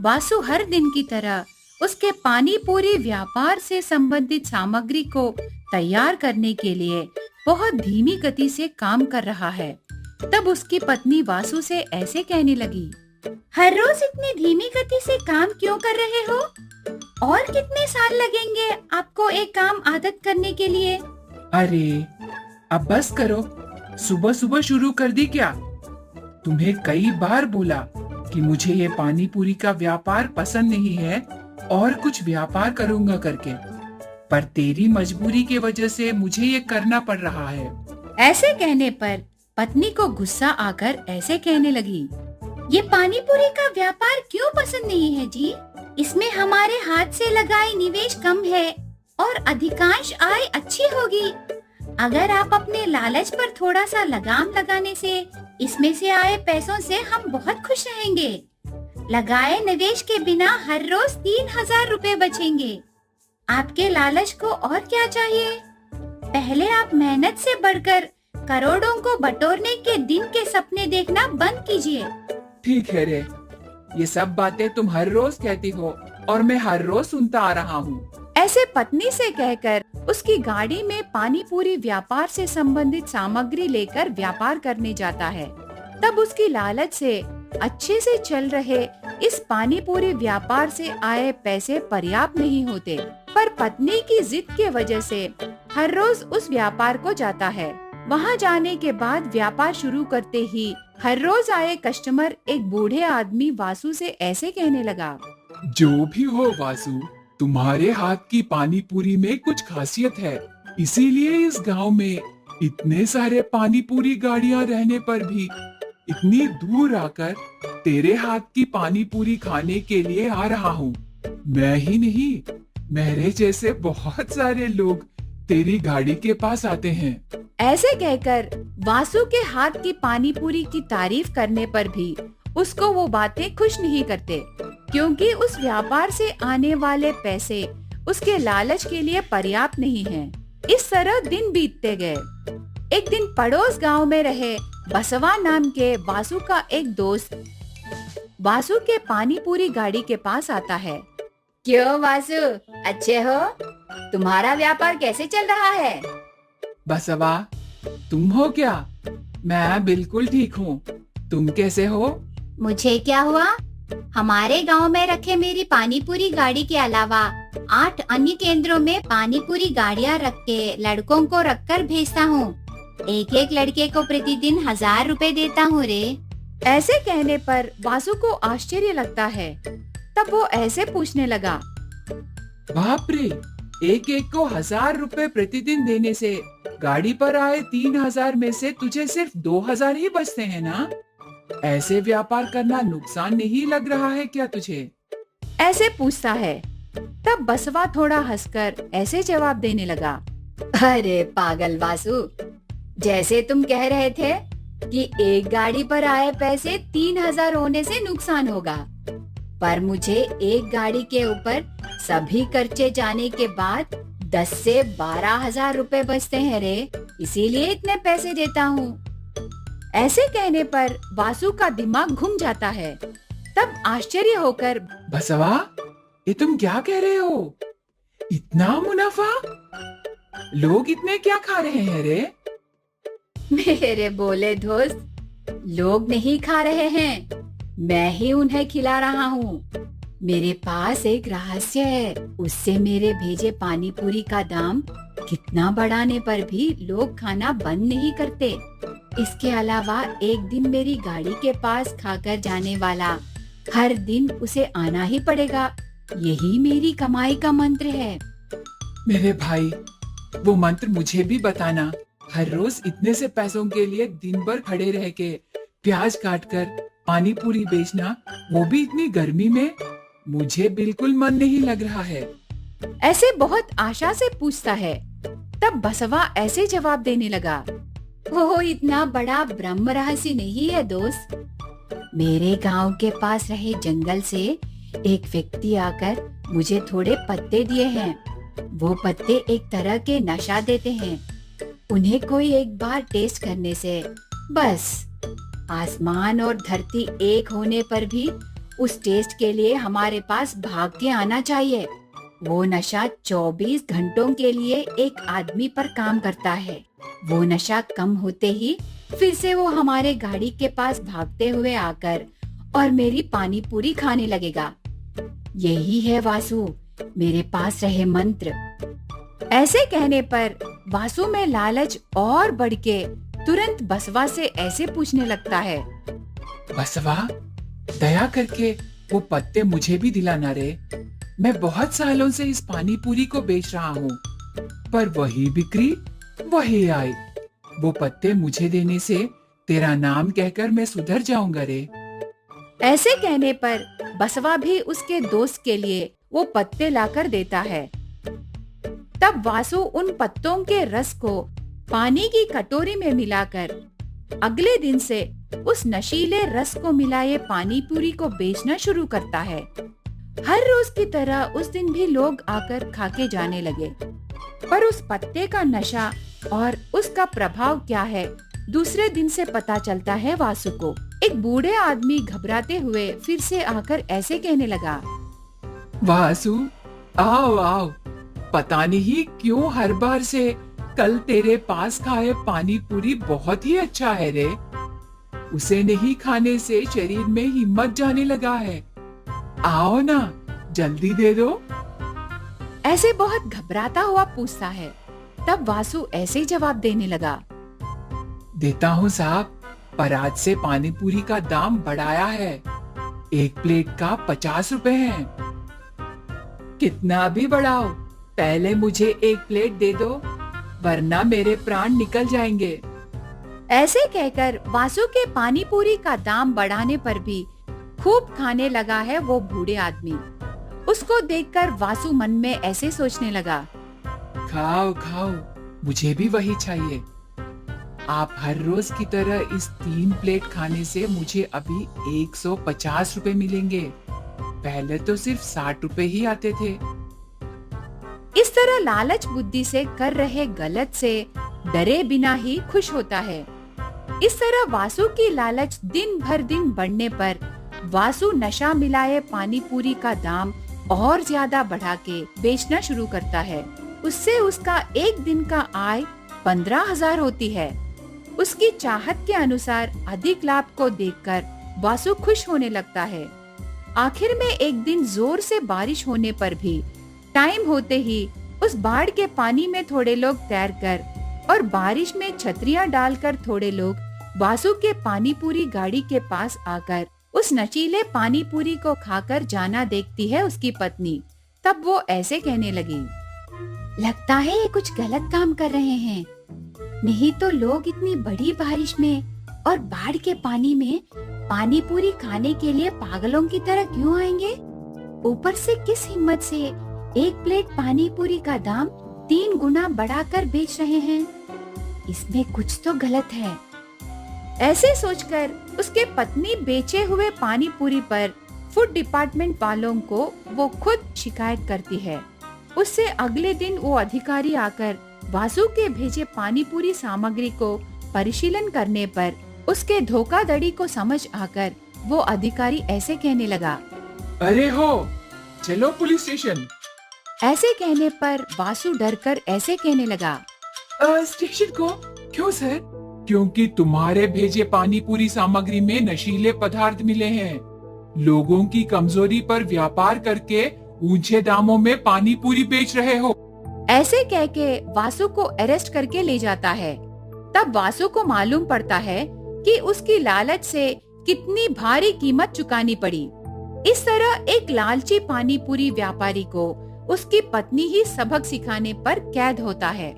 वासु हर दिन की तरह उसके पानी पूरी व्यापार से संबंधित सामग्री को तैयार करने के लिए बहुत धीमी गति से काम कर रहा है। तब उसकी पत्नी वासु से ऐसे कहने लगी, हर रोज इतनी धीमी गति से काम क्यों कर रहे हो? और कितने साल लगेंगे आपको एक काम आदत करने के लिए? अरे अब बस करो, सुबह सुबह शुरू कर दी क्या? तुम्हें कई बार बोला कि मुझे ये पानी पूरी का व्यापार पसंद नहीं है और कुछ व्यापार करूंगा करके, पर तेरी मजबूरी की वजह से मुझे ये करना पड़ रहा है। ऐसे कहने पर पत्नी को गुस्सा आकर ऐसे कहने लगी, ये पानी पूरी का व्यापार क्यों पसंद नहीं है जी? इसमें हमारे हाथ से लगाए निवेश कम है और अधिकांश आय अच्छी होगी। अगर आप अपने लालच पर थोड़ा सा लगाम लगाने से इसमें से आए पैसों से हम बहुत खुश रहेंगे। लगाए निवेश के बिना हर रोज 3000 रुपए बचेंगे। आपके लालच को और क्या चाहिए? पहले आप मेहनत से बढ़कर करोड़ों को बटोरने के दिन के सपने देखना बंद कीजिए। ठीक है रे, ये सब बातें तुम हर रोज कहती हो और मैं हर रोज सुनता आ रहा हूँ। ऐसे पत्नी से कहकर उसकी गाड़ी में पानी पूरी व्यापार से संबंधित सामग्री लेकर व्यापार करने जाता है। तब उसकी लालच से अच्छे से चल रहे इस पानी पूरी व्यापार से आए पैसे पर्याप्त नहीं होते, पर पत्नी की जिद के वजह से हर रोज उस व्यापार को जाता है। वहाँ जाने के बाद व्यापार शुरू करते ही हर रोज आए कस्टमर एक बूढ़े आदमी वासु से ऐसे कहने लगा, जो भी हो वासु, तुम्हारे हाथ की पानी पूरी में कुछ खासियत है, इसीलिए इस गांव में इतने सारे पानी पूरी गाड़ियां रहने पर भी इतनी दूर आकर तेरे हाथ की पानी पूरी खाने के लिए आ रहा हूँ। मैं ही नहीं, मेरे जैसे बहुत सारे लोग तेरी गाड़ी के पास आते हैं। ऐसे कहकर वासु के हाथ की पानी पूरी की तारीफ करने पर भी उसको वो बातें खुश नहीं करते, क्योंकि उस व्यापार से आने वाले पैसे उसके लालच के लिए पर्याप्त नहीं हैं। इस तरह दिन बीतते गए। एक दिन पड़ोस गांव में रहे बसवा नाम के वासु का एक दोस्त वासु के पानी पूरी गाड़ी के पास आता है। क्यों वासु, अच्छे हो? तुम्हारा व्यापार कैसे चल रहा है? बसवा, तुम हो क्या? मैं बिल्कुल ठीक हूँ। तुम कैसे हो? मुझे क्या हुआ? हमारे गांव में रखे मेरी पानी पूरी गाड़ी के अलावा 8 अन्य केंद्रों में पानी पूरी गाड़ियां रख के लड़कों को रखकर भेजता हूँ। एक एक लड़के को प्रतिदिन 1000 रुपए देता हूँ रे। ऐसे कहने पर वासु को आश्चर्य लगता है। तब वो ऐसे पूछने लगा, बाप रे, एक एक को 1000 रुपए प्रतिदिन देने से गाड़ी पर आए 3000 में से तुझे सिर्फ 2000 ही बचते हैं ना? ऐसे व्यापार करना नुकसान नहीं लग रहा है क्या तुझे? ऐसे पूछता है। तब बसवा थोड़ा हंसकर ऐसे जवाब देने लगा, अरे पागल वासु, जैसे तुम कह रहे थे कि एक गाड़ी पर आए पैसे 3000 होने से नुकसान होगा, पर मुझे एक गाड़ी के ऊपर सभी खर्चे जाने के बाद 10 से 12,000 रुपए बचते हैं रे, इसीलिए इतने पैसे देता हूँ। ऐसे कहने पर वासु का दिमाग घूम जाता है। तब आश्चर्य होकर, बसवा, ये तुम क्या कह रहे हो? इतना मुनाफा? लोग इतने क्या खा रहे हैं रे? मेरे बोले दोस्त, लोग नहीं खा रहे हैं, मैं ही उन्हें खिला रहा हूँ। मेरे पास एक रहस्य है, उससे मेरे भेजे पानी पूरी का दाम कितना बढ़ाने पर भी लोग खाना बंद नहीं करते। इसके अलावा एक दिन मेरी गाड़ी के पास खाकर जाने वाला हर दिन उसे आना ही पड़ेगा। यही मेरी कमाई का मंत्र है। मेरे भाई, वो मंत्र मुझे भी बताना। हर रोज इतने से पैसों के लिए दिन भर खड़े रह के प्याज काटकर पानी पूरी बेचना, वो भी इतनी गर्मी में, मुझे बिल्कुल मन नहीं लग रहा है। ऐसे बहुत आशा से पूछता है। तब बसवा ऐसे जवाब देने लगा, वो इतना बड़ा ब्रह्म रहस्य नहीं है दोस्त। मेरे गांव के पास रहे जंगल से एक व्यक्ति आकर मुझे थोड़े पत्ते दिए हैं। वो पत्ते एक तरह के नशा देते हैं। उन्हें कोई एक बार टेस्ट करने से बस आसमान और धरती एक होने पर भी उस टेस्ट के लिए हमारे पास भाग के आना चाहिए। वो नशा 24 घंटों के लिए एक आदमी पर काम करता है। वो नशा कम होते ही फिर से वो हमारे गाड़ी के पास भागते हुए आकर और मेरी पानी पूरी खाने लगेगा। यही है वासु, मेरे पास रहे मंत्र। ऐसे कहने पर वासु में लालच और बढ़ के तुरंत बसवा से ऐसे पूछने लगता है। बसवा, दया करके वो पत्ते मुझे भी दिलाना रे। मैं बहुत सालों से इस पानी पूरी को बेच रहा हूँ, पर वही बिक्री वही आय। वो पत्ते मुझे देने से तेरा नाम कहकर मैं सुधर जाऊंगा रे। ऐसे कहने पर बसवा भी उसके दोस्त के लिए वो पत्ते लाकर देता है। तब वासु उन पत्तों के रस को पानी की कटोरी में मिलाकर अगले दिन से उस नशीले रस को मिलाए पानी पूरी को बेचना शुरू करता है। हर रोज की तरह उस दिन भी लोग आकर खाके जाने लगे। पर उस पत्ते का नशा और उसका प्रभाव क्या है, दूसरे दिन से पता चलता है वासु को। एक बूढ़े आदमी घबराते हुए फिर से आकर ऐसे कहने लगा। वासु, आओ आओ। पता नहीं क्यों हर बार से कल तेरे पास खाए पानी पूरी बहुत ही अच्छा है रे। उसे नहीं खाने से शरीर में हिम्मत जाने लगा है। आओ ना, जल्दी दे दो। ऐसे बहुत घबराता हुआ पूछता है। तब वासु ऐसे जवाब देने लगा। देता हूँ साहब, पर आज से पानी पूरी का दाम बढ़ाया है। एक प्लेट का 50 रुपए है। कितना भी बढ़ाओ, पहले मुझे एक प्लेट दे दो, वरना मेरे प्राण निकल जाएंगे। ऐसे कहकर वासु के पानी पूरी का दाम बढ़ाने पर भी खूब खाने लगा है वो बूढ़े आदमी। उसको देखकर वासु मन में ऐसे सोचने लगा। खाओ खाओ, मुझे भी वही चाहिए। आप हर रोज की तरह इस 3 प्लेट खाने से मुझे अभी 150 रुपए मिलेंगे। पहले तो सिर्फ 60 रुपए ही आते थे। इस तरह लालच बुद्धि से कर रहे गलत से डरे बिना ही खुश होता है। इस तरह वासु की लालच दिन भर दिन बढ़ने पर वासु नशा मिलाए पानी पूरी का दाम और ज्यादा बढ़ा के बेचना शुरू करता है। उससे उसका एक दिन का आय 15,000 होती है। उसकी चाहत के अनुसार अधिक लाभ को देखकर वासु खुश होने लगता है। आखिर में एक दिन जोर से बारिश होने पर भी टाइम होते ही उस बाढ़ के पानी में थोड़े लोग तैरकर और बारिश में छतरियां डालकर थोड़े लोग वासु के पानी पूरी गाड़ी के पास आकर उस नशीले पानी पूरी को खाकर जाना देखती है उसकी पत्नी। तब वो ऐसे कहने लगी। लगता है ये कुछ गलत काम कर रहे हैं, नहीं तो लोग इतनी बड़ी बारिश में और बाढ़ के पानी में पानी पूरी खाने के लिए पागलों की तरह क्यों आएंगे? ऊपर से किस हिम्मत से एक प्लेट पानी पूरी का दाम 3 गुना बढ़ाकर बेच रहे हैं? इसमें कुछ तो गलत है। ऐसे सोचकर उसके पत्नी बेचे हुए पानी पूरी पर फूड डिपार्टमेंट वालों को वो खुद शिकायत करती है। उससे अगले दिन वो अधिकारी आकर वासु के भेजे पानी पूरी सामग्री को परिशीलन करने पर उसके धोखाधड़ी को समझ आकर वो अधिकारी ऐसे कहने लगा। अरे हो, चलो पुलिस स्टेशन। ऐसे कहने पर वासु डरकर ऐसे कहने लगा। स्टेशन को क्यों सर? क्योंकि तुम्हारे भेजे पानी पूरी सामग्री में नशीले पदार्थ मिले हैं। लोगों की कमजोरी पर व्यापार करके ऊंचे दामों में पानी पूरी बेच रहे हो। ऐसे कह के वासु को अरेस्ट करके ले जाता है। तब वासु को मालूम पड़ता है कि उसकी लालच से कितनी भारी कीमत चुकानी पड़ी। इस तरह एक लालची पानी पूरी व्यापारी को उसकी पत्नी ही सबक सिखाने पर कैद होता है।